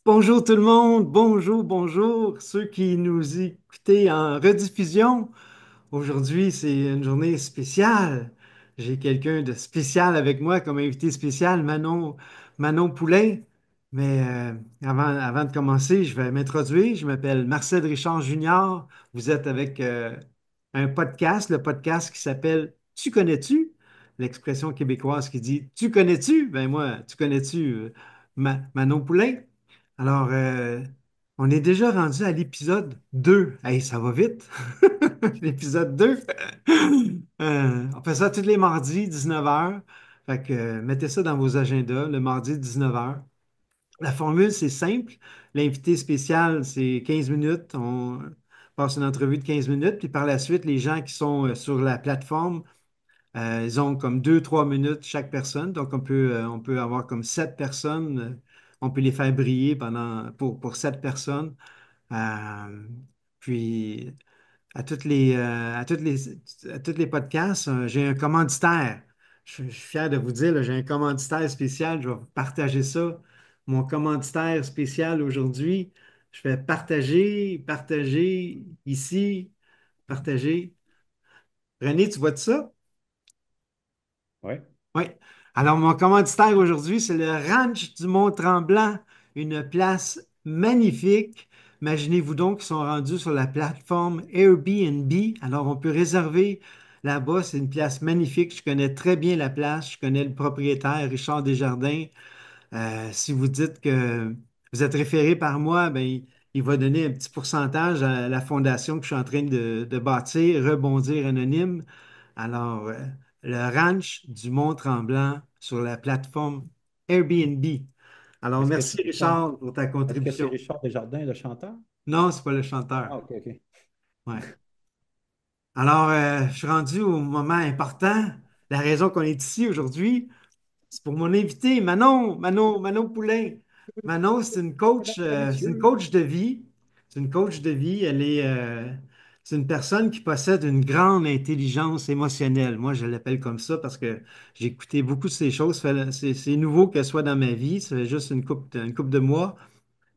Bonjour tout le monde, bonjour, bonjour, ceux qui nous écoutez en rediffusion. Aujourd'hui, c'est une journée spéciale. J'ai quelqu'un de spécial avec moi comme invité spécial, Manon Poulain. Mais avant de commencer, je vais m'introduire. Je m'appelle Marcel Richard Junior. Vous êtes avec un podcast, le podcast qui s'appelle Tu connais-tu? L'expression québécoise qui dit Tu connais-tu? Ben moi, tu connais-tu Manon Poulain? Alors, on est déjà rendu à l'épisode 2. Hey, ça va vite. L'épisode 2. On fait ça tous les mardis, 19h. Fait que mettez ça dans vos agendas, le mardi, 19h. La formule, c'est simple. L'invité spécial, c'est 15 minutes. On passe une entrevue de 15 minutes. Puis par la suite, les gens qui sont sur la plateforme, ils ont comme 2, 3 minutes chaque personne. Donc, on peut avoir comme 7 personnes. On peut les faire briller pour 7 personnes. Euh, puis, à toutes les podcasts, j'ai un commanditaire. Je suis fier de vous dire, là, j'ai un commanditaire spécial. Je vais vous partager ça. Mon commanditaire spécial aujourd'hui, je vais partager ici, partager. René, tu vois de ça? Oui. Oui. Alors, mon commanditaire aujourd'hui, c'est le Ranch du Mont-Tremblant, une place magnifique. Imaginez-vous donc qu'ils sont rendus sur la plateforme Airbnb. Alors, on peut réserver là-bas. C'est une place magnifique. Je connais très bien la place. Je connais le propriétaire, Richard Desjardins. Si vous dites que vous êtes référé par moi, ben, il va donner un petit pourcentage à la fondation que je suis en train de bâtir, Rebondir Anonyme. Alors, le ranch du Mont-Tremblant sur la plateforme Airbnb. Alors, Est-ce que merci c'est Richard, Richard pour ta est-ce que c'est contribution. Richard Desjardins, le chanteur? Non, c'est pas le chanteur. Ah, OK, OK. Ouais. Alors, je suis rendu au moment important. La raison qu'on est ici aujourd'hui, c'est pour mon invité, Manon Poulain. Manon, Mesdames et c'est une messieurs. coach de vie. C'est une coach de vie. C'est une personne qui possède une grande intelligence émotionnelle. Moi, je l'appelle comme ça parce que j'ai écouté beaucoup de ces choses. C'est nouveau qu'elle soit dans ma vie. C'est juste une couple de mois.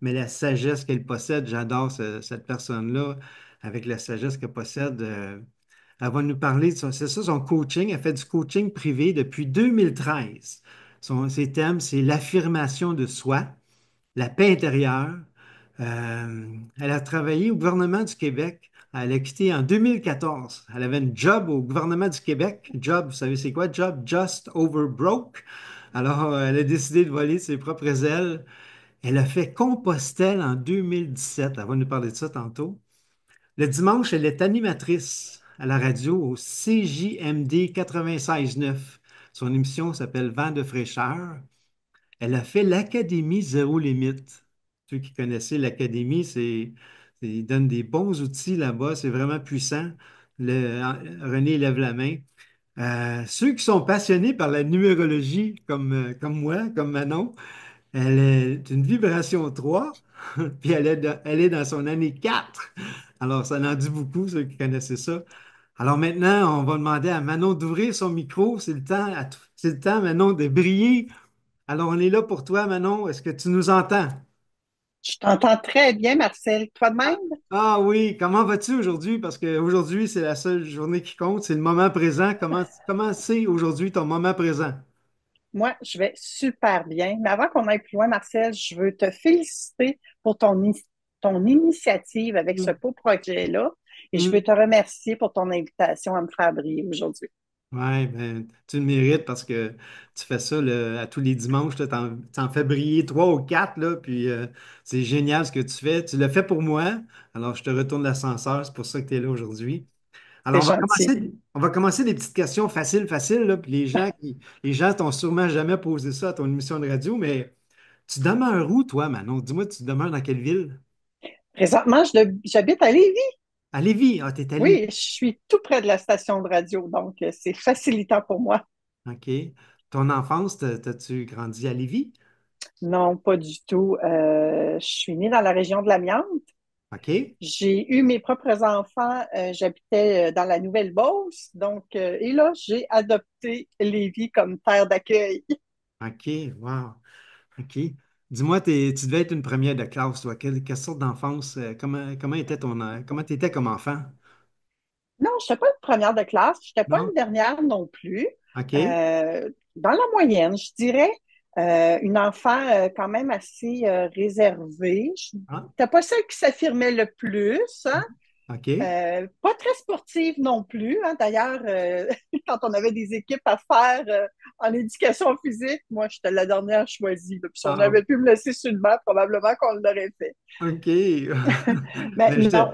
Mais la sagesse qu'elle possède, j'adore cette personne-là avec la sagesse qu'elle possède. Elle va nous parler c'est ça, son coaching. Elle fait du coaching privé depuis 2013. Ses thèmes, c'est l'affirmation de soi, la paix intérieure. Elle a travaillé au gouvernement du Québec. Elle a quitté en 2014. Elle avait une job au gouvernement du Québec. Job, vous savez c'est quoi? Job just over broke. Alors, elle a décidé de voler de ses propres ailes. Elle a fait Compostelle en 2017. Elle va nous parler de ça tantôt. Le dimanche, elle est animatrice à la radio au CJMD 96.9. Son émission s'appelle Vent de fraîcheur. Elle a fait l'Académie Zéro Limite. Ceux qui connaissaient l'Académie, ils donnent des bons outils là-bas. C'est vraiment puissant. René lève la main. Ceux qui sont passionnés par la numérologie, comme moi, comme Manon, elle est une vibration 3, puis elle est dans son année 4. Alors, ça en dit beaucoup, ceux qui connaissaient ça. Alors maintenant, on va demander à Manon d'ouvrir son micro. C'est le temps, Manon, de briller. Alors, on est là pour toi, Manon. Est-ce que tu nous entends? Je t'entends très bien, Marcel. Toi de même? Ah oui, comment vas-tu aujourd'hui? Parce qu'aujourd'hui, c'est la seule journée qui compte, c'est le moment présent. Comment c'est aujourd'hui ton moment présent? Moi, je vais super bien. Mais avant qu'on aille plus loin, Marcel, je veux te féliciter pour ton initiative avec ce Mm, beau projet-là. Et je veux mm. te remercier pour ton invitation à me faire briller aujourd'hui. Ouais, ben, tu le mérites parce que tu fais ça à tous les dimanches, tu t'en fais briller 3 ou 4, là, puis c'est génial ce que tu fais. Tu l'as fait pour moi, alors je te retourne l'ascenseur, c'est pour ça que tu es là aujourd'hui. C'est Alors, gentil. on va commencer des petites questions faciles, faciles, là, puis les gens t'ont sûrement jamais posé ça à ton émission de radio, mais tu demeures où, toi, Manon? Dis-moi, tu demeures dans quelle ville? Présentement, j'habite à Lévis. À Lévis. Ah, t'es à Lévis. Oui, je suis tout près de la station de radio, donc c'est facilitant pour moi. OK. Ton enfance, t'as-tu grandi à Lévis? Non, pas du tout. Je suis née dans la région de l'Amiante. OK. J'ai eu mes propres enfants. J'habitais dans la Nouvelle-Beauce. Donc, et là, j'ai adopté Lévis comme terre d'accueil. OK. Wow. OK. Dis-moi, tu devais être une première de classe, toi. Quelle sorte d'enfance, comment était comment t'étais comme enfant? Non, je n'étais pas une première de classe, je n'étais pas une Non? dernière non plus. OK. Dans la moyenne, je dirais, une enfant quand même assez réservée. Je Ah, n'étais pas celle qui s'affirmait le plus, hein. OK. Pas très sportive non plus, hein. D'ailleurs, quand on avait des équipes à faire en éducation physique, moi, j'étais la dernière choisie, là. Puis si on Ah, avait pu me laisser sur le banc, probablement qu'on l'aurait fait. OK. Mais Mais non,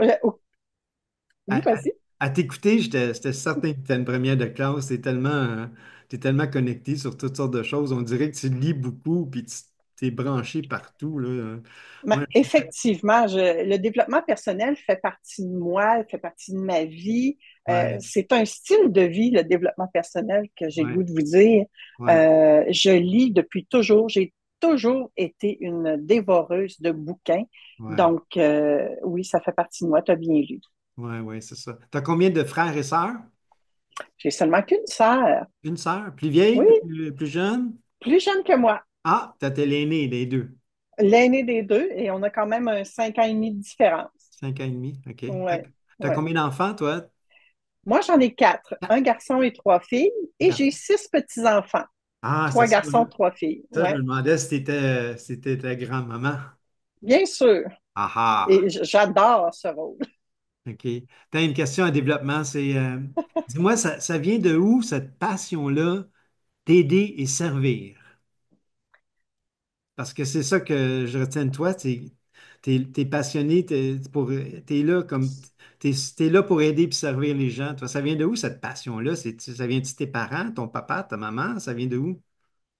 oui, à, vas-y. à t'écouter, j'étais certain que tu étais une première de classe. T'es tellement connecté sur toutes sortes de choses. On dirait que tu lis beaucoup, puis tu t'es branché partout, là. Mais Moi, effectivement, le développement personnel fait partie de moi, fait partie de ma vie. ouais, C'est un style de vie, le développement personnel, que j'ai le ouais, goût de vous dire. ouais, Je lis depuis toujours. J'ai toujours été une dévoreuse de bouquins. ouais, Donc, oui, ça fait partie de moi. Tu as bien lu. ouais, ouais, c'est ça. T'as combien de frères et sœurs? J'ai seulement qu'une sœur. Une sœur? Plus vieille, Oui, plus jeune? plus jeune que moi. Ah, t'étais l'aîné des deux. L'aînée des deux, et on a quand même un 5 ans et demi de différence. 5 ans et demi, OK. T'as, Ouais, t'as ouais. combien d'enfants, toi? Moi, j'en ai quatre, Quatre un garçon et trois filles, et j'ai garçons. 6 petits-enfants. Ah, c'est Trois ça. garçons, trois filles. Ça, je me Ouais, demandais si t'étais ta grand-maman. bien sûr. Ah ah. Et j'adore ce rôle. OK. T'as une question à développement, dis-moi, ça vient de où cette passion-là d'aider et servir? Parce que c'est ça que je retiens de toi, t'es passionné, t'es là t'es là pour aider et servir les gens. Toi, ça vient de où cette passion-là? Ça vient de tes parents, ton papa, ta maman? Ça vient de où?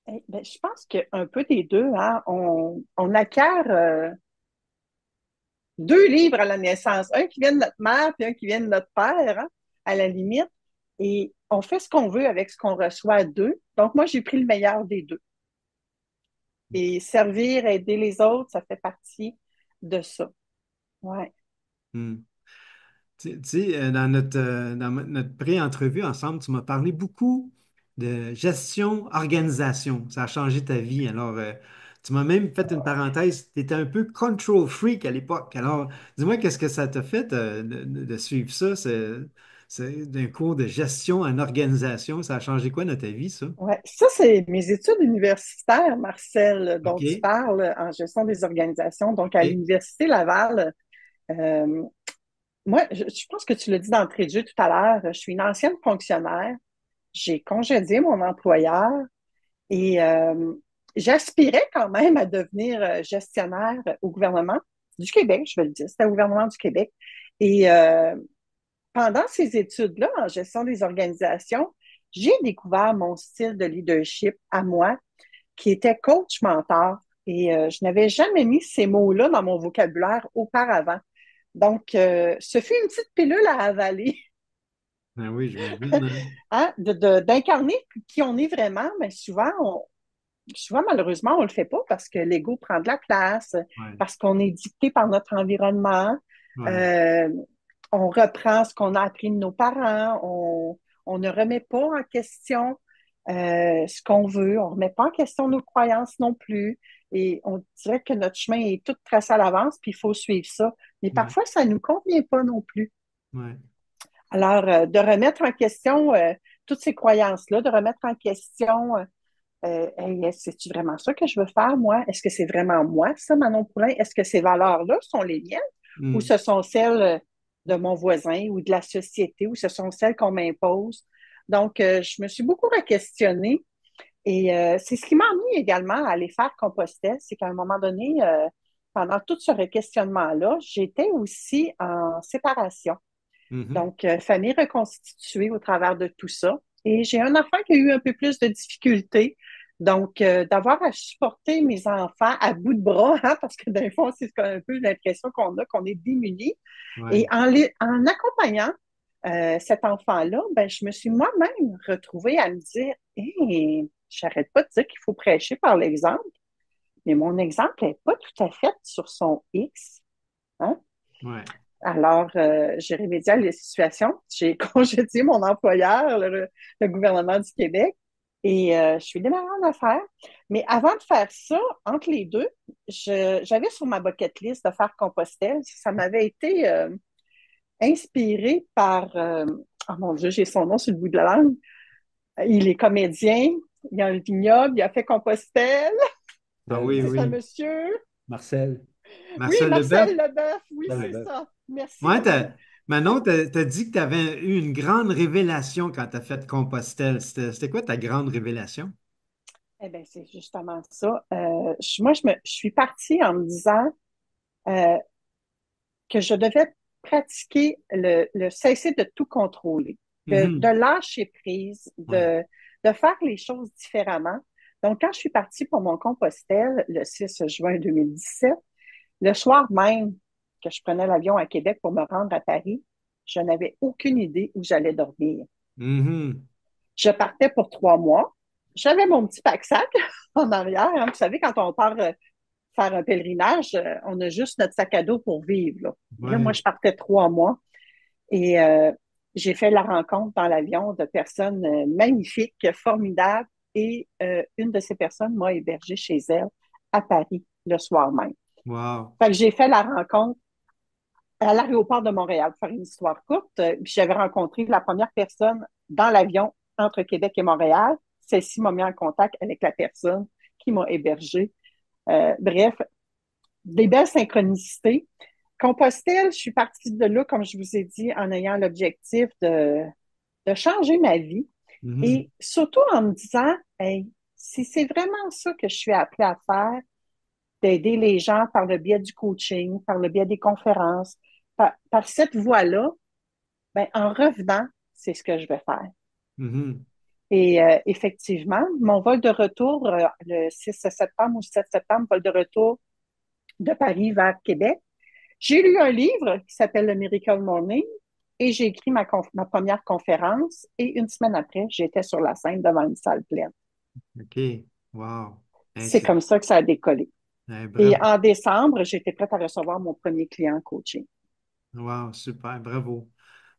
Eh ben, je pense qu'un peu des deux, hein, on acquiert deux livres à la naissance, un qui vient de notre mère puis un qui vient de notre père, hein, à la limite. Et on fait ce qu'on veut avec ce qu'on reçoit d'eux. Donc, moi, j'ai pris le meilleur des deux. Et servir, aider les autres, ça fait partie de ça. Ouais. Hmm. Tu sais, dans notre pré-entrevue ensemble, tu m'as parlé beaucoup de gestion, organisation. Ça a changé ta vie. Alors, tu m'as même fait une parenthèse. Tu étais un peu control freak à l'époque. Alors, dis-moi, qu'est-ce que ça t'a fait de suivre ça? C'est d'un cours de gestion en organisation. Ça a changé quoi dans ta vie, ça? Ouais. Ça, c'est mes études universitaires, Marcel, dont tu OK, parles en gestion des organisations. Donc, à OK, l'Université Laval, euh, moi, je pense que tu l'as dit d'entrée de jeu tout à l'heure, je suis une ancienne fonctionnaire. J'ai congédié mon employeur et j'aspirais quand même à devenir gestionnaire au gouvernement du Québec, je vais le dire. C'était au gouvernement du Québec. Et pendant ces études-là, en gestion des organisations, j'ai découvert mon style de leadership à moi, qui était coach-mentor. Et je n'avais jamais mis ces mots-là dans mon vocabulaire auparavant. Donc, ce fut une petite pilule à avaler, ben oui, j'imagine, hein. hein, d'incarner qui on est vraiment, mais souvent, malheureusement, on ne le fait pas parce que l'ego prend de la place, Ouais, parce qu'on est dicté par notre environnement. ouais, Euh, on reprend ce qu'on a appris de nos parents. On ne remet pas en question ce qu'on veut. On ne remet pas en question nos croyances non plus. Et on dirait que notre chemin est tout tracé à l'avance, puis il faut suivre ça. Mais ouais, parfois, ça ne nous convient pas non plus. ouais, Alors, de remettre en question toutes ces croyances-là, de remettre en question hey, c'est-tu vraiment ça que je veux faire, moi? Est-ce que c'est vraiment moi, ça, Manon Poulain? Est-ce que ces valeurs-là sont les miennes ou hmm, ce sont celles de mon voisin ou de la société ou ce sont celles qu'on m'impose? Donc, je me suis beaucoup re-questionnée et c'est ce qui m'a amené également à aller faire Compostelle. C'est qu'à un moment donné, pendant tout ce re-questionnement-là, j'étais aussi en séparation. mhm, Donc, famille reconstituée au travers de tout ça. Et j'ai un enfant qui a eu un peu plus de difficultés. Donc, d'avoir à supporter mes enfants à bout de bras, hein, parce que d'un fond, c'est un peu l'impression qu'on a, qu'on est démunis. Et ouais, en accompagnant cet enfant-là, ben, je me suis moi-même retrouvée à me dire, hey, j'arrête pas de dire qu'il faut prêcher par l'exemple, mais mon exemple n'est pas tout à fait sur son X. Hein? ouais, Alors, j'ai remédié à la situation. J'ai congédié mon employeur, le gouvernement du Québec, Et je suis démarrée en affaires. Mais avant de faire ça, entre les deux, j'avais sur ma bucket list de faire Compostelle. Ça m'avait été inspiré par, oh mon Dieu, j'ai son nom sur le bout de la langue. Il est comédien, il a un vignoble, il a fait Compostelle. Ah oui, C'est un oui. monsieur. Marcel. Oui, Marcel Leboeuf. Marcel Leboeuf. Oui, Marcel c'est Ouais. Leboeuf. ça. Merci, Ouais, Marcel. Manon, t'as dit que tu avais eu une grande révélation quand tu as fait Compostelle. C'était quoi ta grande révélation? Eh bien, c'est justement ça. Moi, je suis partie en me disant euh, que je devais pratiquer le cesser de tout contrôler, de Mhm. lâcher prise, Ouais. de faire les choses différemment. Donc, quand je suis partie pour mon compostel le 6 juin 2017, le soir même que je prenais l'avion à Québec pour me rendre à Paris, je n'avais aucune idée où j'allais dormir. Mhm. Je partais pour 3 mois. J'avais mon petit pack-sac en arrière, hein. Vous savez, quand on part faire un pèlerinage, on a juste notre sac à dos pour vivre, là. Et là, moi, Ouais. je partais 3 mois et j'ai fait la rencontre dans l'avion de personnes magnifiques, formidables. Et une de ces personnes m'a hébergée chez elle à Paris le soir même. Wow. Fait que j'ai fait la rencontre à l'aéroport de Montréal. Pour faire une histoire courte, puis j'avais rencontré la première personne dans l'avion entre Québec et Montréal. Celle-ci m'a mis en contact avec la personne qui m'a hébergée. Bref, des belles synchronicités. Compostelle, je suis partie de là, comme je vous ai dit, en ayant l'objectif de changer ma vie Mhm. et surtout en me disant, hey, si c'est vraiment ça que je suis appelée à faire, d'aider les gens par le biais du coaching, par le biais des conférences, par cette voie-là, ben, en revenant, c'est ce que je vais faire. Mhm. Et effectivement, mon vol de retour, le 6 septembre ou 7 septembre, vol de retour de Paris vers Québec, j'ai lu un livre qui s'appelle Le Miracle Morning et j'ai écrit ma première conférence et une semaine après, j'étais sur la scène devant une salle pleine. OK. Wow. Hey, C'est comme ça que ça a décollé. Et bravo. en décembre, j'étais prête à recevoir mon premier client coaching. Wow, super. Bravo.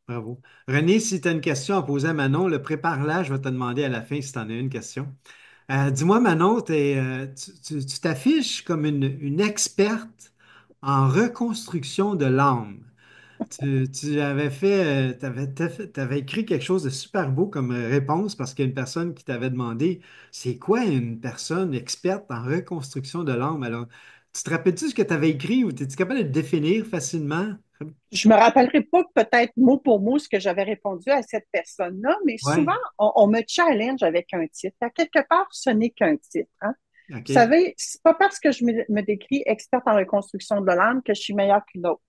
Bravo. René, si tu as une question à poser à Manon, prépare-la. Je vais te demander à la fin si tu en as une question. Dis-moi, Manon, tu t'affiches comme une experte en reconstruction de l'âme. Tu avais fait, t'avais écrit quelque chose de super beau comme réponse parce qu'il y a une personne qui t'avait demandé, c'est quoi une personne experte en reconstruction de l'âme? Alors, tu te rappelles-tu ce que tu avais écrit ou es-tu capable de le définir facilement? Je me rappellerai pas peut-être mot pour mot ce que j'avais répondu à cette personne-là, mais souvent, Ouais, on me challenge avec un titre. À quelque part, ce n'est qu'un titre, hein. Vous OK. savez, c'est pas parce que je me décris experte en reconstruction de l'âme que je suis meilleure qu'une autre.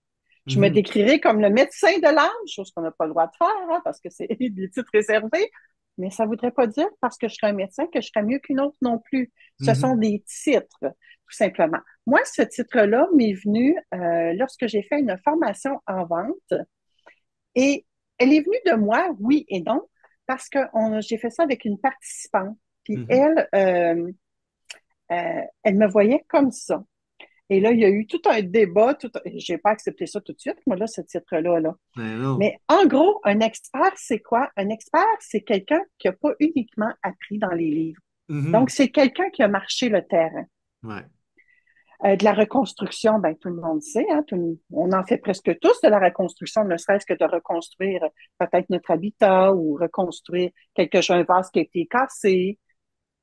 Je me Mhm, décrirais comme le médecin de l'âme, chose qu'on n'a pas le droit de faire, hein, parce que c'est des titres réservés. Mais ça ne voudrait pas dire, parce que je serais un médecin, que je serais mieux qu'une autre non plus. Ce sont mhm, des titres, tout simplement. Moi, ce titre-là m'est venu lorsque j'ai fait une formation en vente. Et elle est venue de moi, oui et non, parce que j'ai fait ça avec une participante. Puis mhm. elle me voyait comme ça. Et là, il y a eu tout un débat. J'ai pas accepté ça tout de suite, moi, là, ce titre-là. Là. Ben non. Mais en gros, un expert, c'est quoi? Un expert, c'est quelqu'un qui n'a pas uniquement appris dans les livres. Donc, Mhm. c'est quelqu'un qui a marché le terrain. Ouais. De la reconstruction, ben, tout le monde sait, hein, on en fait presque tous de la reconstruction, ne serait-ce que de reconstruire peut-être notre habitat ou reconstruire un vase qui a été cassé.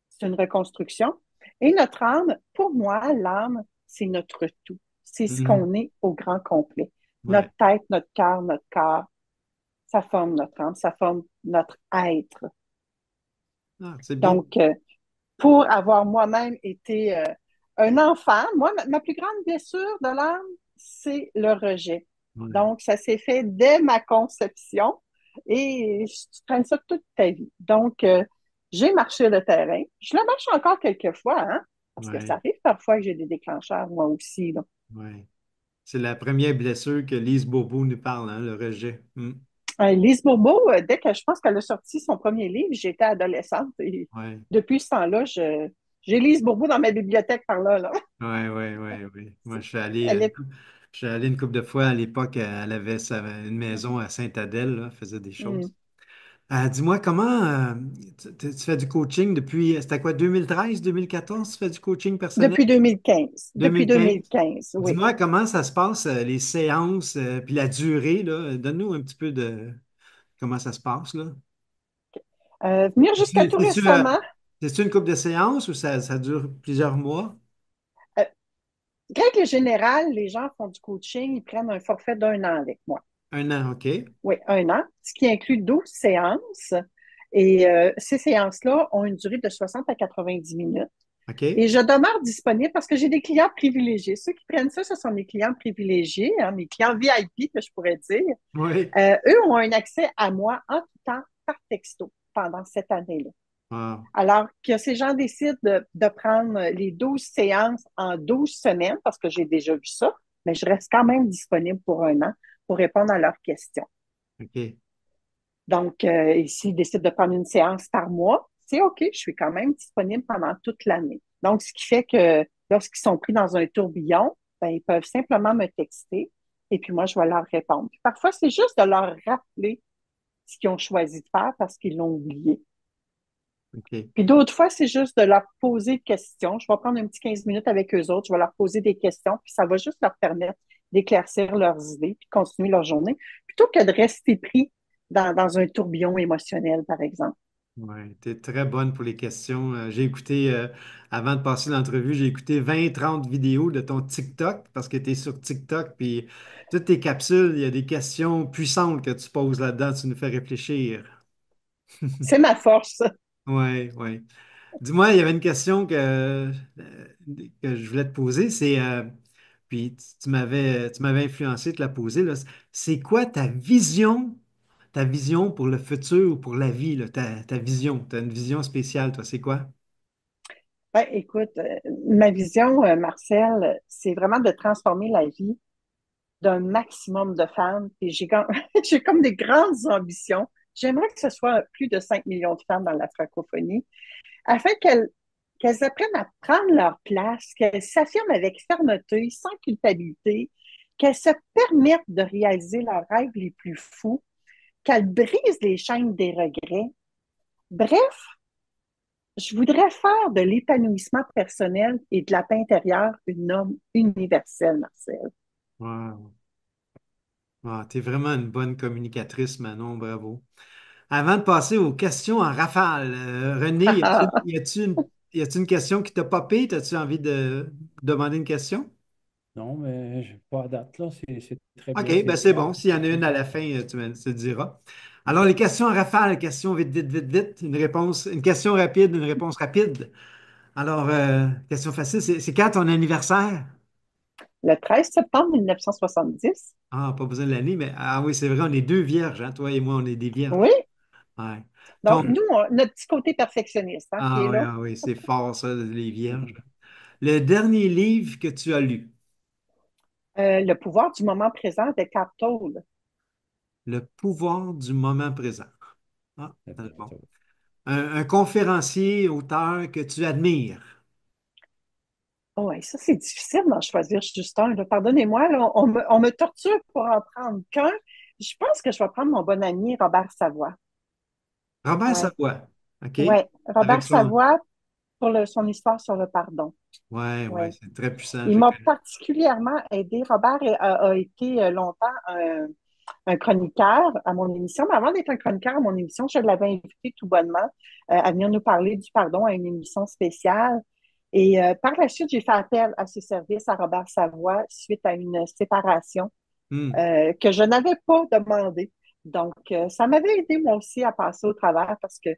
C'est une reconstruction. Et notre âme, pour moi, l'âme, c'est notre tout. C'est ce Mhm. qu'on est au grand complet. Notre Ouais. tête, notre cœur, notre corps, ça forme notre âme, ça forme notre être. Ah, c'est bien. Donc, pour avoir moi-même été un enfant, moi, ma plus grande blessure de l'âme, c'est le rejet. Ouais. Donc, ça s'est fait dès ma conception et tu traînes ça toute ta vie. Donc, j'ai marché le terrain. Je le marche encore quelques fois, hein, parce que ça Ouais. arrive parfois que j'ai des déclencheurs, moi aussi, là. Ouais. C'est la première blessure que Lise Bourbeau nous parle, hein, le rejet. Lise Bourbeau, dès que je pense qu'elle a sorti son premier livre, j'étais adolescente et Ouais. depuis ce temps-là, j'ai Lise Bourbeau dans ma bibliothèque par là, là. Ouais, ouais, ouais, ouais. Moi, Elle est je suis allé une couple de fois à l'époque. Elle avait une maison à Sainte-Adèle, là, elle faisait des hmm. choses. Dis-moi, comment tu fais du coaching depuis, c'était quoi, 2013, 2014, tu fais du coaching personnel? Depuis 2015. Depuis 2015. 2015, oui. Dis-moi comment ça se passe, les séances, puis la durée, là. Donne-nous un petit peu de comment ça se passe, là. Venir jusqu'à C'est- tout C'est-tu récemment, c'est-tu une couple de séances ou ça dure plusieurs mois? euh, règle générale, les gens font du coaching, ils prennent un forfait d'un an avec moi. Un an, OK. Oui, un an, ce qui inclut 12 séances. Et ces séances-là ont une durée de 60 à 90 minutes. OK. Et je demeure disponible parce que j'ai des clients privilégiés. Ceux qui prennent ça, ce sont mes clients privilégiés, hein, mes clients VIP, que je pourrais dire. Oui. Eux ont un accès à moi en tout temps par texto pendant cette année-là. Wow. Alors que ces gens décident de prendre les 12 séances en 12 semaines, parce que j'ai déjà vu ça, mais je reste quand même disponible pour un an pour répondre à leurs questions. OK. Donc, s'ils décident de prendre une séance par mois, c'est OK, je suis quand même disponible pendant toute l'année. Donc, ce qui fait que lorsqu'ils sont pris dans un tourbillon, ben, ils peuvent simplement me texter et puis moi, je vais leur répondre. Puis parfois, c'est juste de leur rappeler ce qu'ils ont choisi de faire parce qu'ils l'ont oublié. OK. Puis d'autres fois, c'est juste de leur poser des questions. Je vais prendre un petit 15 minutes avec eux autres, je vais leur poser des questions, puis ça va juste leur permettre d'éclaircir leurs idées, puis de continuer leur journée, plutôt que de rester pris dans un tourbillon émotionnel, par exemple. Ouais, tu es très bonne pour les questions. J'ai écouté, avant de passer l'entrevue, j'ai écouté 20, 30 vidéos de ton TikTok parce que tu es sur TikTok, puis toutes tes capsules, il y a des questions puissantes que tu poses là-dedans, tu nous fais réfléchir. C'est ma force. Oui, oui. Dis-moi, il y avait une question que je voulais te poser, puis tu m'avais influencé de te la poser, là. C'est quoi ta vision pour le futur ou pour la vie, là, ta vision? Tu as une vision spéciale, toi, c'est quoi? Ben, écoute, ma vision, Marcel, c'est vraiment de transformer la vie d'un maximum de femmes. Et j'ai comme des grandes ambitions. J'aimerais que ce soit plus de 5 millions de femmes dans la francophonie afin qu'elles apprennent à prendre leur place, qu'elles s'affirment avec fermeté, sans culpabilité, qu'elles se permettent de réaliser leurs rêves les plus fous, qu'elles brisent les chaînes des regrets. Bref, je voudrais faire de l'épanouissement personnel et de la paix intérieure une norme universelle, Marcel. Wow. Ah, tu es vraiment une bonne communicatrice, Manon, bravo. Avant de passer aux questions en rafale, René, y a-tu une question qui t'a popé? As-tu envie de demander une question? Non, mais pas à date, là. C'est très bien, OK, ben c'est c'est clair. bon. S'il y en a une à la fin, tu le diras. Alors, les questions en rafale, questions vite, vite, vite, vite. Une question rapide, une réponse rapide. Alors, question facile, c'est quand ton anniversaire? Le 13 septembre 1970, Ah, pas besoin de l'année, mais ah oui, c'est vrai, on est deux vierges, hein. Toi et moi, on est des oui. vierges. Ouais. Donc, Ton... nous, notre petit côté perfectionniste hein, qui est là. Ah oui, c'est fort, ça, les vierges. Le dernier livre que tu as lu, Le pouvoir du moment présent de Eckhart Tolle. Le pouvoir du moment présent. Ah, c'est bon. Attends. Un conférencier, auteur que tu admires. Oh, ouais, ça, c'est difficile d'en choisir juste un. Là. Pardonnez-moi, là, on me torture pour en prendre qu'un. Je pense que je vais prendre mon bon ami Robert Savoie. Robert Ouais, Savoie, OK? ouais. Robert Avec son... Savoie pour son histoire sur le pardon. Ouais, ouais, Ouais. c'est très puissant, Il j'ai m'a connu. particulièrement aidé. Robert a été longtemps un chroniqueur à mon émission. Mais avant d'être un chroniqueur à mon émission, je l'avais invité tout bonnement à venir nous parler du pardon à une émission spéciale. Et par la suite, j'ai fait appel à ses services à Robert Savoie suite à une séparation Hmm, que je n'avais pas demandé. Donc, ça m'avait aidé moi aussi à passer au travers parce que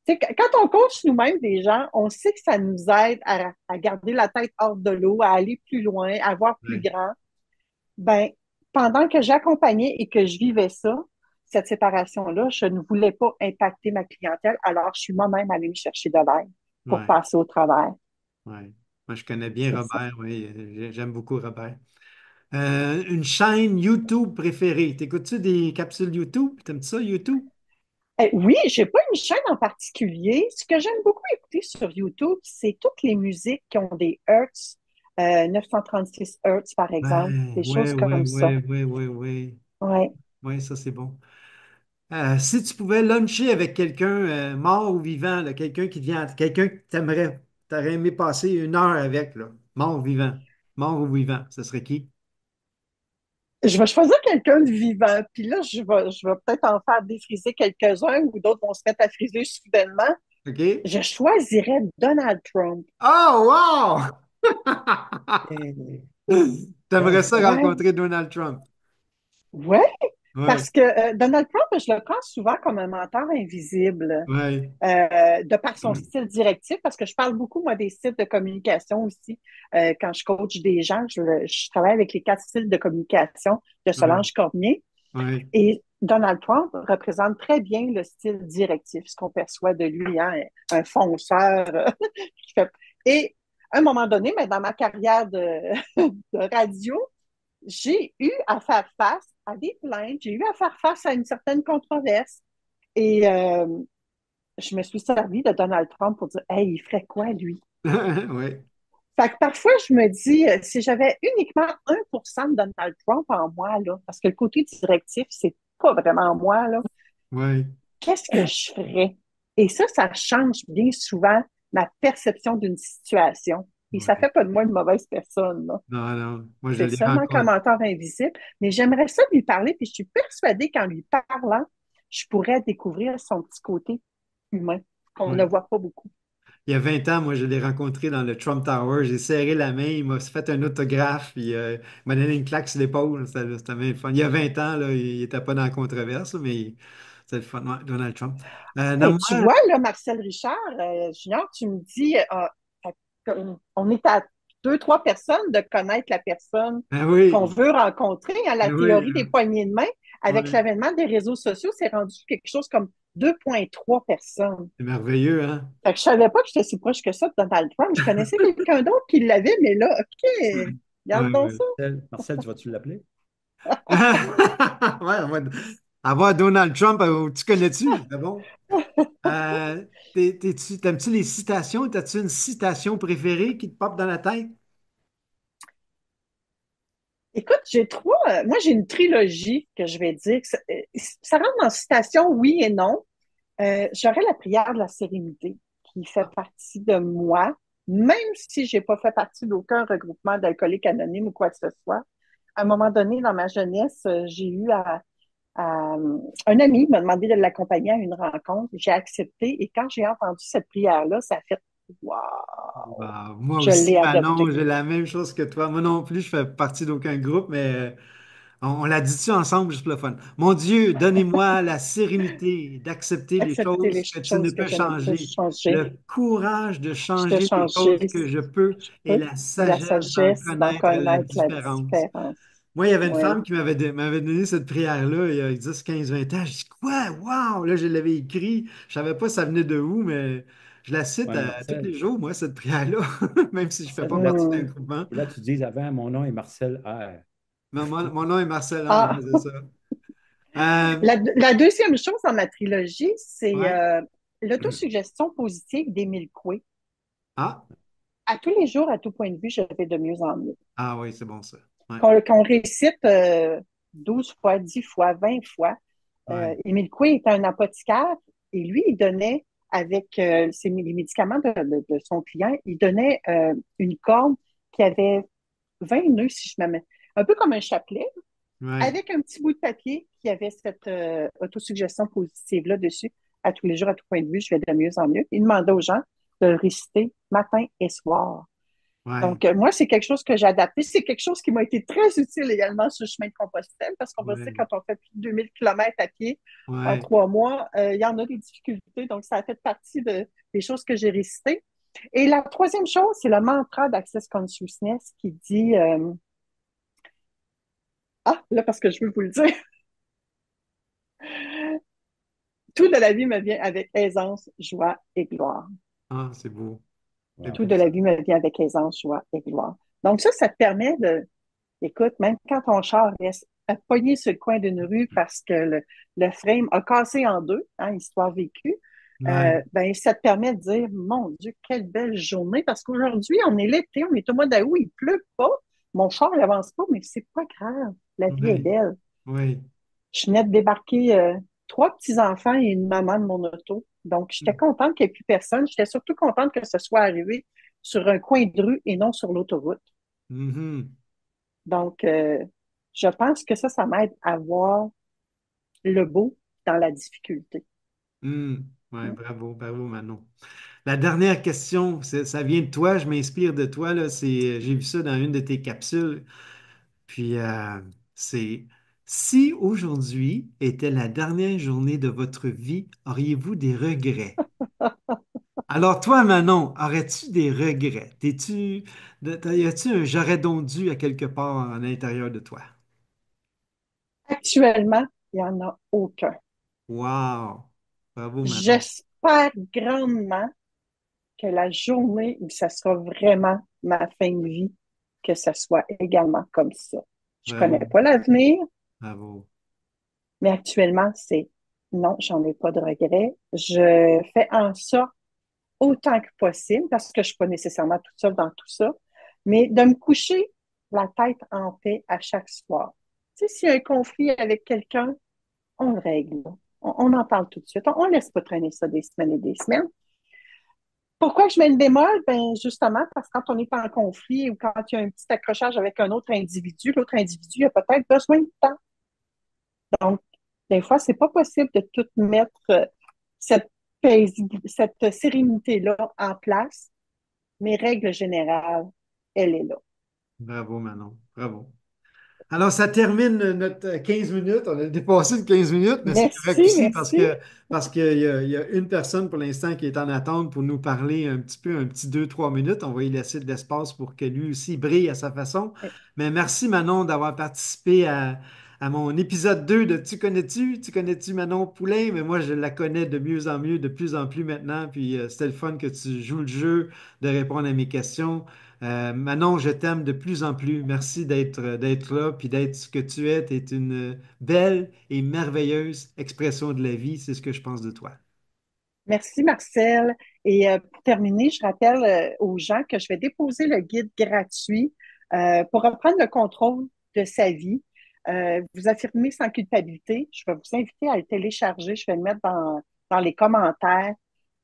tu sais, quand on coach nous-mêmes des gens, on sait que ça nous aide à garder la tête hors de l'eau, à aller plus loin, à voir plus ouais, grand. Ben, pendant que j'accompagnais et que je vivais ça, cette séparation-là, je ne voulais pas impacter ma clientèle, alors je suis moi-même allée me chercher de l'aide pour ouais, passer au travers. ouais. Moi, je connais bien C'est ça. Robert, oui, j'aime beaucoup Robert. Une chaîne YouTube préférée. T'écoutes-tu des capsules YouTube? T'aimes ça, YouTube? Oui, j'ai pas une chaîne en particulier. Ce que j'aime beaucoup écouter sur YouTube, c'est toutes les musiques qui ont des hertz, 936 hertz par exemple, Ouais, des ouais, choses ouais, comme ça. ouais, ouais, ouais, ouais. Ouais. Ouais, ça, c'est bon. Si tu pouvais luncher avec quelqu'un, mort ou vivant, là, quelqu'un que t'aurais aimé passer 1 heure avec, là, mort ou vivant, ce serait qui? Je vais choisir quelqu'un de vivant, puis là, je vais peut-être en faire défriser quelques-uns ou d'autres vont se mettre à friser soudainement. OK? Je choisirais Donald Trump. Oh, Et- wow! ouais, T'aimerais ça Ouais, rencontrer Donald Trump? ouais, Ouais, parce que Donald Trump, je le prends souvent comme un menteur invisible. ouais, De par son style directif, parce que je parle beaucoup, moi, des styles de communication aussi. Quand je coach des gens, je travaille avec les 4 styles de communication de ouais, Solange Cormier. ouais, Et Donald Trump représente très bien le style directif, ce qu'on perçoit de lui, hein, un fonceur qui fait. Et à un moment donné, mais dans ma carrière de radio, j'ai eu à faire face à des plaintes, j'ai eu à faire face à une certaine controverse. Et je me suis servi de Donald Trump pour dire, hey, il ferait quoi, lui? ouais, Fait que parfois, je me dis, si j'avais uniquement 1% de Donald Trump en moi, là, parce que le côté directif, c'est pas vraiment moi, là, ouais. qu'est-ce que je ferais? Et ça change bien souvent ma perception d'une situation. Et ça Ouais. fait pas de moi une mauvaise personne, là. Non, non, moi je C'est l'ai seulement un rencontré. commentaire invisible, mais j'aimerais ça lui parler, puis je suis persuadée qu'en lui parlant, je pourrais découvrir son petit côté humain qu'on ne Ouais. voit pas beaucoup. Il y a 20 ans, moi je l'ai rencontré dans le Trump Tower. J'ai serré la main, il m'a fait un autographe, puis il m'a donné une claque sur l'épaule. C'était bien le fun. Il y a 20 ans, là, il n'était pas dans la controverse, mais c'était le fun, ouais, Donald Trump. Et tu Nomme-moi. vois, là, Marcel Richard, Junior, tu me dis, on est à 2, 3 personnes de connaître la personne Ah qu'on oui, veut rencontrer. Hein, ah la oui, théorie des poignées de main, avec ouais. l'avènement des réseaux sociaux, c'est rendu quelque chose comme 2,3 personnes. C'est merveilleux, hein? Fait que je savais pas que j'étais si proche que ça de Donald Trump. Je connaissais quelqu'un d'autre qui l'avait, mais là, OK, Ouais, regarde donc ouais. ça. Marcel, tu vas-tu l'appeler? Ouais, avoir Donald Trump, tu connais-tu? C'est bon. T'aimes-tu les citations? T'as-tu une citation préférée qui te pop dans la tête? Écoute, moi, j'ai une trilogie que je vais dire. Ça rentre dans citation, oui et non. J'aurais la prière de la sérénité qui fait partie de moi, même si j'ai pas fait partie d'aucun regroupement d'alcooliques anonymes ou quoi que ce soit. À un moment donné, dans ma jeunesse, j'ai eu un ami m'a demandé de l'accompagner à une rencontre. J'ai accepté et quand j'ai entendu cette prière-là, ça a fait waouh, Ah, moi je aussi, l'ai Manon, adoptée. j'ai la même chose que toi. Moi non plus, je fais partie d'aucun groupe, mais on l'a dit-tu ensemble juste pour le fun. Mon Dieu, donnez-moi la sérénité d'accepter les Accepter les choses que tu ne choses que peux je ne peux changer, changer, le courage de de changer les changer choses que je peux je et peux, la et la sagesse d'en sagesse d'en connaître la connaître la différence. différence. Moi, il y avait une Oui. femme qui m'avait donné cette prière-là il y a 10, 15, 20 ans. Je dis, quoi? Wow! Là, je l'avais écrit. Je savais pas ça venait de où, mais je la cite Ouais, tous les Marcel, jours, moi, cette prière-là, même si je fais pas Marcel, là, partie d'un Hmm. groupement. là, tu dis avant, mon nom est Marcel R. Mon nom est Marcel Ange, Ah, c'est ça. Euh, la deuxième chose dans ma trilogie, c'est ouais. l'autosuggestion positive d'Émile Coué. Ah, À tous les jours, à tout point de vue, je vais de mieux en mieux. ah oui, c'est bon ça. Ouais, Qu'on récite 12 fois, 10 fois, 20 fois. ouais, Émile Coué était un apothicaire et lui, il donnait, avec les médicaments de son client, il donnait une corde qui avait 20 nœuds, si je me mets. Un peu comme un chapelet, ouais. avec un petit bout de papier qui avait cette autosuggestion positive-là dessus. À tous les jours, à tout point de vue, je vais de mieux en mieux. Il demandait aux gens de le réciter matin et soir. Ouais, Donc, moi, c'est quelque chose que j'ai adapté. C'est quelque chose qui m'a été très utile également sur le chemin de Compostelle, parce qu'on va se dire, ouais, quand on fait plus de 2 000 kilomètres à pied en ouais. 3 mois, il y en a des difficultés. Donc, ça a fait partie des choses que j'ai récitées. Et la troisième chose, c'est le mantra d'Access Consciousness qui dit, là, parce que je veux vous le dire, tout de la vie me vient avec aisance, joie et gloire. Ah, c'est beau. C'est Wow. Tout beau de la ça. vie me vient avec aisance, joie et gloire. Donc, ça te permet écoute, même quand ton char reste pogné sur le coin d'une rue parce que le frame a cassé en deux, hein, histoire vécue, Ouais, ben, ça te permet de dire, mon Dieu, quelle belle journée, parce qu'aujourd'hui, on est l'été, on est au mois d'août, il pleut pas, mon char n'avance pas, mais c'est pas grave, la vie est ouais, belle. ouais. Je venais de débarquer trois petits-enfants et une maman de mon auto. Donc, j'étais contente qu'il n'y ait plus personne. J'étais surtout contente que ce soit arrivé sur un coin de rue et non sur l'autoroute. Mhm. Donc, je pense que ça m'aide à voir le beau dans la difficulté. Ouais, Hein. bravo, bravo, Manon. La dernière question, ça vient de toi, je m'inspire de toi, là, j'ai vu ça dans une de tes capsules. Puis, c'est si aujourd'hui était la dernière journée de votre vie, auriez-vous des regrets? Alors, toi, Manon, aurais-tu des regrets? Y a-tu un j'aurais donc dû à quelque part à l'intérieur de toi? Actuellement, il n'y en a aucun. Wow! Bravo, Manon. J'espère grandement que la journée où ça sera vraiment ma fin de vie, que ça soit également comme ça. Je connais Bravo, pas l'avenir, bravo. mais actuellement, c'est non, j'en ai pas de regrets. Je fais en sorte autant que possible, parce que je suis pas nécessairement toute seule dans tout ça, mais de me coucher la tête en paix à chaque soir. Tu sais, s'il y a un conflit avec quelqu'un, on le règle. On en parle tout de suite. On laisse pas traîner ça des semaines et des semaines. Pourquoi je mets le bémol? Ben, justement, parce que quand on est en conflit ou quand il y a un petit accrochage avec un autre individu, l'autre individu a peut-être besoin de temps. Donc, des fois, c'est pas possible de tout mettre cette, cette sérénité-là en place, mais règle générale, elle est là. Bravo, Manon. Bravo. Alors, ça termine notre 15 minutes. On a dépassé de 15 minutes, mais c'est correct Merci, aussi merci. parce qu'il y a une personne pour l'instant qui est en attente pour nous parler un petit peu, un petit 2, 3 minutes. On va lui laisser de l'espace pour que lui aussi brille à sa façon. Mais merci, Manon, d'avoir participé à mon épisode 2 de Tu connais-tu? Tu connais-tu Manon Poulain? Mais moi, je la connais de mieux en mieux, de plus en plus maintenant. Puis c'était le fun que tu joues le jeu, de répondre à mes questions. Manon, je t'aime de plus en plus. Merci d'être là, puis d'être ce que tu es. Tu es une belle et merveilleuse expression de la vie. C'est ce que je pense de toi. Merci, Marcel. Et pour terminer, je rappelle aux gens que je vais déposer le guide gratuit pour reprendre le contrôle de sa vie. Vous affirmez sans culpabilité. Je vais vous inviter à le télécharger. Je vais le mettre dans les commentaires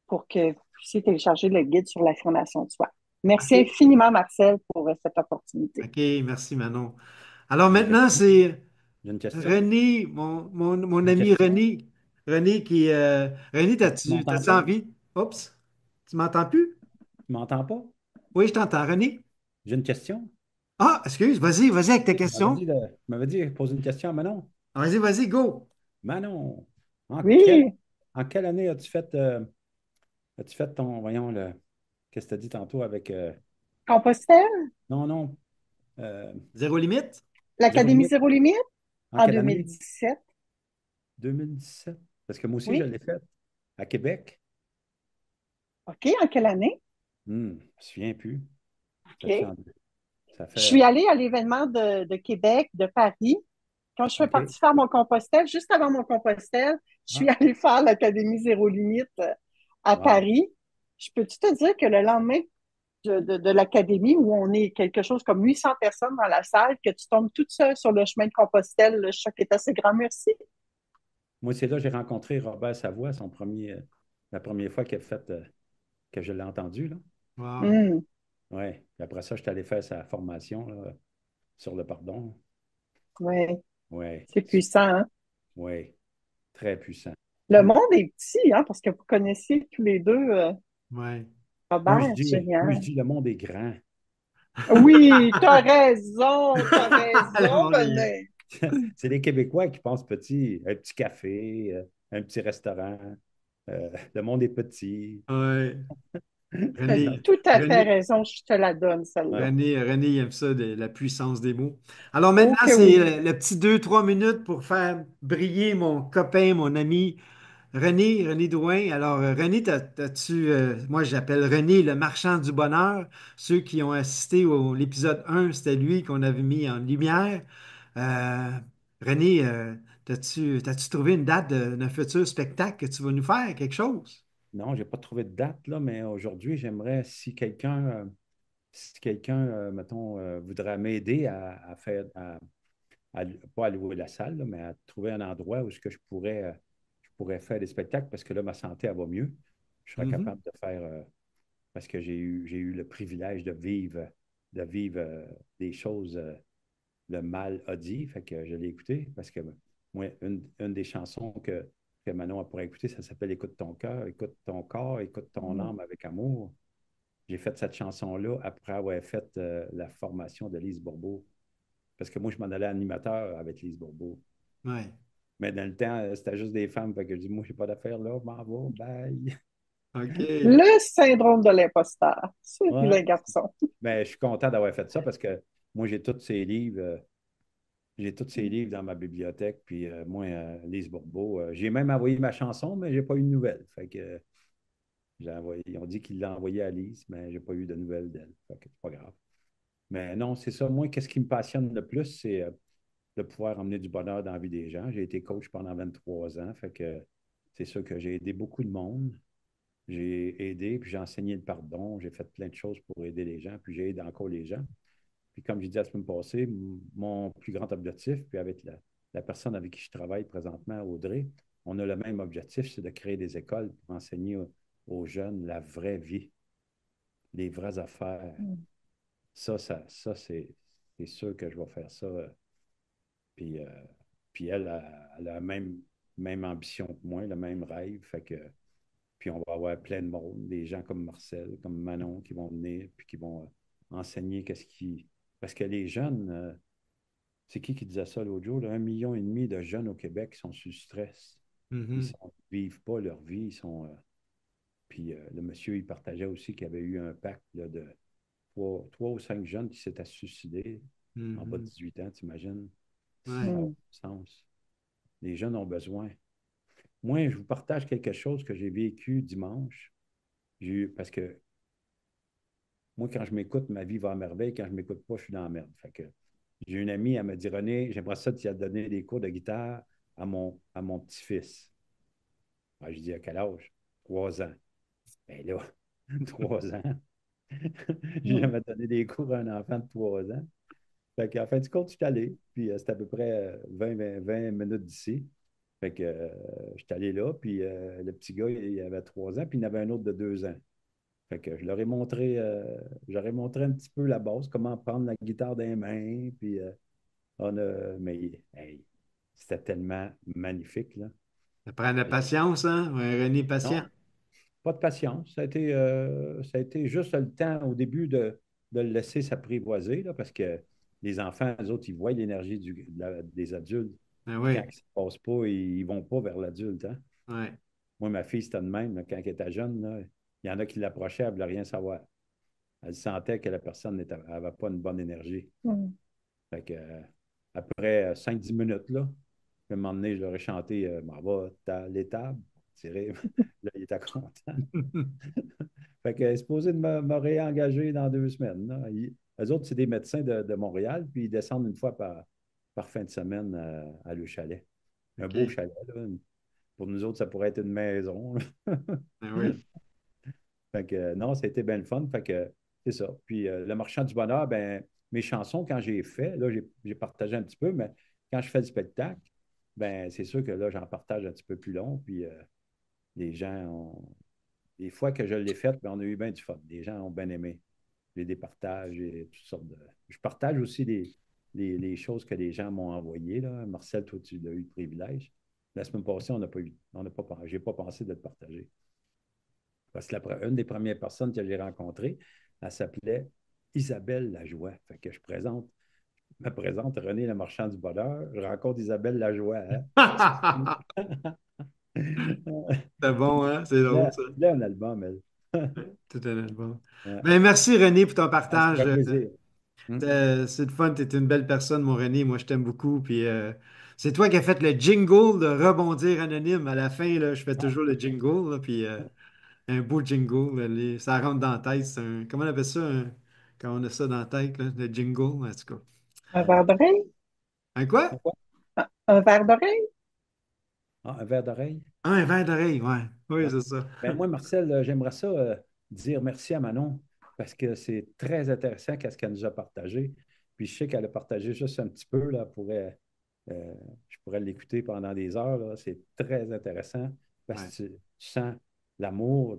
pour que vous puissiez télécharger le guide sur l'affirmation de soi. Merci OK. infiniment, Marcel, pour cette opportunité. OK, merci Manon. Alors J'ai une maintenant, question. c'est J'ai une question. René, mon Une ami question. René. René qui... René, Tu m'entends t'as-tu pas? envie? Oups, tu m'entends plus? Tu m'entends pas? Oui, je t'entends, René. J'ai une question. Ah, excuse, vas-y avec ta Oui, question. tu m'avais dit, pose une question à Manon. Vas-y, go. Manon, en quelle, Oui, en quelle année as-tu fait ton, voyons, qu'est-ce que tu as dit tantôt avec, Compostelle, non, non, euh, Zéro limite? zéro l'Académie limite. Zéro Limite En en quelle année? 2017. 2017. Parce que moi aussi, je Oui, l'ai fait à Québec. OK, en quelle année? Je me souviens plus. Ça, OK. ça Je suis fait, allée à l'événement de Québec, de Paris. Quand je suis OK. partie faire mon compostel, juste avant mon compostel, je suis Ah, allée faire l'Académie Zéro Limite à wow. Paris. Je peux-tu te dire que le lendemain de l'Académie, où on est quelque chose comme 800 personnes dans la salle, que tu tombes toute seule sur le chemin de Compostelle, le choc est assez grand. Merci. Moi, c'est là que j'ai rencontré Robert Savoie, la première fois que je l'ai entendu, là. Wow. Hmm, Ouais. Puis après ça, je suis allé faire sa formation, là, sur le pardon. ouais, Ouais. c'est puissant, hein? Ouais. Très puissant. Le monde est petit, hein, parce que vous connaissez tous les deux Ouais. Robert, Moi, je génial. dis le monde est grand. Oui, t'as Le raison, monde est grand. René. C'est les Québécois qui pensent petit. Un petit café, un petit restaurant. Le monde est petit. Ouais. T'as René, tout à fait René, raison, je te la donne, celle-là. Ouais. René, il aime ça, la puissance des mots. Alors Oh maintenant, que c'est oui. le petit 2, 3 minutes pour faire briller mon copain, mon ami René Douin. Alors, René, moi j'appelle René le marchand du bonheur. Ceux qui ont assisté à l'épisode 1, c'était lui qu'on avait mis en lumière. Euh, René, t'as-tu trouvé une date d'un futur spectacle que tu vas nous faire, quelque chose? Non, j'ai pas trouvé de date, là, mais aujourd'hui, j'aimerais, si quelqu'un, mettons, voudrait m'aider à faire, pas à louer la salle, là, mais à trouver un endroit où ce que je pourrais pourrais faire des spectacles parce que là, ma santé, elle va mieux. Je serais Mhm. capable de faire, parce que j'ai eu le privilège de vivre des choses, le mal a dit, fait que je l'ai écouté parce que moi, une des chansons que Manon a pourrait écouter, ça s'appelle Écoute ton cœur, écoute ton corps, écoute ton Mm. âme avec amour. J'ai fait cette chanson-là après avoir fait la formation de Lise Bourbeau. Parce que moi, je m'en allais animateur avec Lise Bourbeau. Ouais. Mais dans le temps, c'était juste des femmes. Fait que je dis, moi, je n'ai pas d'affaires là, je m'en vais, bye. OK. Le syndrome de l'imposteur. C'est Ouais. le garçon. Mais je suis content d'avoir fait ça parce que moi, j'ai tous ces livres dans ma bibliothèque. Puis moi, Lise Bourbeau, j'ai même envoyé ma chanson, mais je n'ai pas eu de nouvelles. Fait que j'ai envoyé, ils ont dit qu'ils l'ont envoyé à Lise, mais je n'ai pas eu de nouvelles d'elle. Fait que c'est pas grave. Mais non, c'est ça. Moi, qu'est-ce qui me passionne le plus, c'est de pouvoir emmener du bonheur dans la vie des gens. J'ai été coach pendant 23 ans, fait que c'est sûr que j'ai aidé beaucoup de monde. J'ai aidé, puis j'ai enseigné le pardon, j'ai fait plein de choses pour aider les gens, puis j'ai aidé encore les gens. Puis comme j'ai dit la semaine passée, mon plus grand objectif, puis avec la personne avec qui je travaille présentement, Audrey, on a le même objectif, c'est de créer des écoles pour enseigner aux jeunes la vraie vie, les vraies affaires. Mm. Ça c'est sûr que je vais faire ça. Puis, puis elle, elle a la même ambition que moi, le même rêve. Fait que, puis on va avoir plein de monde, des gens comme Marcel, comme Manon qui vont venir, puis qui vont enseigner qu'est-ce qui. Parce que les jeunes, c'est qui disait ça l'autre jour? Là, 1,5 million de jeunes au Québec qui sont sous stress. Mhm. Ils vivent pas leur vie. Puis le monsieur, il partageait aussi qu'il y avait eu un pacte là, de 3 ou 5 jeunes qui s'étaient suicidés en bas de Mhm. 18 ans, t'imagines? Ça Ouais. n'a Mm. aucun sens. Les jeunes ont besoin. Moi, je vous partage quelque chose que j'ai vécu dimanche. Parce que moi, quand je m'écoute, ma vie va à merveille. Quand je ne m'écoute pas, je suis dans la merde. Fait que j'ai une amie, elle m'a dit, René, j'aimerais ça tu as donné des cours de guitare à mon petit-fils. Ah, je dis, à quel âge? 3 ans. Ben là, 3 ans. J'ai Mm. jamais donné des cours à un enfant de 3 ans. Fait qu'en fin du compte, je suis allé. Puis c'était à peu près 20 minutes d'ici. Fait que je suis allé là. Puis le petit gars, il avait 3 ans. Puis il y en avait un autre de 2 ans. Fait que j'aurais montré un petit peu la base, comment prendre la guitare des mains. Puis mais hey, c'était tellement magnifique, là. Ça prend de la patience, hein? Ouais, René patient. Non, pas de patience. Ça a été juste le temps au début de le laisser s'apprivoiser, là, parce que les enfants, eux autres, ils voient l'énergie des adultes. Ah Puis quand oui. ils ne se passent pas, ils ne vont pas vers l'adulte. Hein. Ouais. Moi, ma fille, c'était de même. Là, quand elle était jeune, là, il y en a qui l'approchaient, elle ne voulait rien savoir. Elle sentait que la personne n'avait pas une bonne énergie. Mm. Fait que, après 5-10 minutes, là, à un moment donné, je leur ai chanté M'en va à l'étable. Tiré. Là, il était content. Fait que, supposé de me réengager dans 2 semaines. Là. Eux autres, c'est des médecins de Montréal, puis ils descendent une fois par fin de semaine à le chalet. Un beau OK. chalet, là. Pour nous autres, ça pourrait être une maison. Là. Ah oui. Fait que, non, ça a été bien le fun. Fait que, c'est ça. Puis, le marchand du bonheur, ben, mes chansons, quand j'ai fait, là, j'ai partagé un petit peu, mais quand je fais le spectacle, ben, c'est sûr que là, j'en partage un petit peu plus long. Puis, les gens ont. Les fois que je l'ai fait, ben, on a eu bien du fun. Les gens ont bien aimé. J'ai des partages et toutes sortes de. Je partage aussi les choses que les gens m'ont envoyées. Là. Marcel, toi, tu as eu le privilège. La semaine passée, on n'a pas, j'ai pas pensé de le partager. Parce que une des premières personnes que j'ai rencontrées, elle s'appelait Isabelle Lajoie. Fait que me présente René le marchand du bonheur. Je rencontre Isabelle Lajoie. Hein? C'est bon, hein? C'est drôle, ça. Là, un album, elle. Tout un album. Ouais. Ben, merci, René, pour ton Ah, ça partage. fait plaisir. Hum. C'est le fun. Tu es une belle personne, mon René. Moi, je t'aime beaucoup. Puis, c'est toi qui as fait le jingle de Rebondir Anonyme. À la fin, là, je fais toujours le jingle. Là, puis, un beau jingle. Là, ça rentre dans la tête. Comment on appelle ça quand on a ça dans la tête, là, le jingle, en tout cas. Un verre d'oreille? Un quoi? Quoi? Un verre d'oreille? Ah, un verre d'oreille? Ah, un verre d'oreille, ouais. Oui, Ouais. c'est ça. Ben, moi, Marcel, j'aimerais ça dire merci à Manon parce que c'est très intéressant qu'est-ce qu'elle nous a partagé. Puis je sais qu'elle a partagé juste un petit peu, là, elle pourrait. Euh, je pourrais l'écouter pendant des heures, là. C'est très intéressant parce Ouais, que tu sens l'amour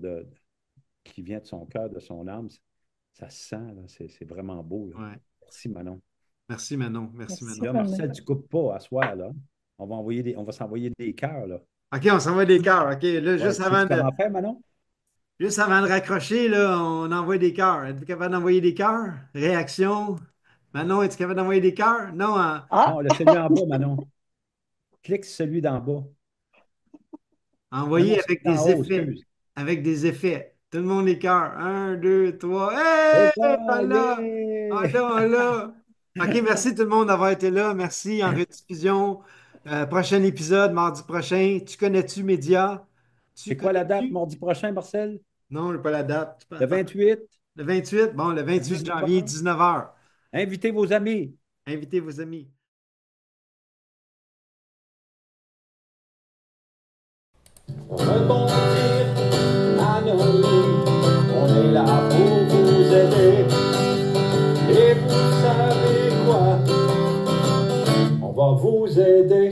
qui vient de son cœur, de son âme. Ça se sent, là. C'est vraiment beau, là. ouais. Merci, Manon. Merci Manon, merci Puis Merci, Manon. là, René. Marcel, tu ne coupes pas à soir, là. On va s'envoyer des cœurs, là. OK, on s'envoie des cœurs. OK, là, Ouais, tu sais comment faire, Manon? juste avant de raccrocher, là, on envoie des cœurs. Êtes-vous capable d'envoyer des cœurs? Réaction? Manon, es-tu capable d'envoyer des cœurs? Non, hein? Ah, Non, celui en bas, Manon. Clique sur celui d'en bas. Non, non, Envoyer celui avec d'en des haut, effets. excuse. Avec des effets. Tout le monde les cœurs. Un, deux, trois. C'est Hey! On ça, l'a! On yeah! l'a, on l'a! OK, merci tout le monde d'avoir été là. Merci en rediffusion. Prochain épisode, mardi prochain. Tu connais-tu Média? Tu C'est quoi la date, connais-tu? mardi prochain, Marcel? Non, je n'ai pas la date. Le Attends. 28 Le 28. Bon, le à 28 19 janvier, heures. 19h. Invitez vos amis. Invitez vos amis. Rebondir, anonyme, on est là pour vous aider. Et vous savez quoi? On va vous aider.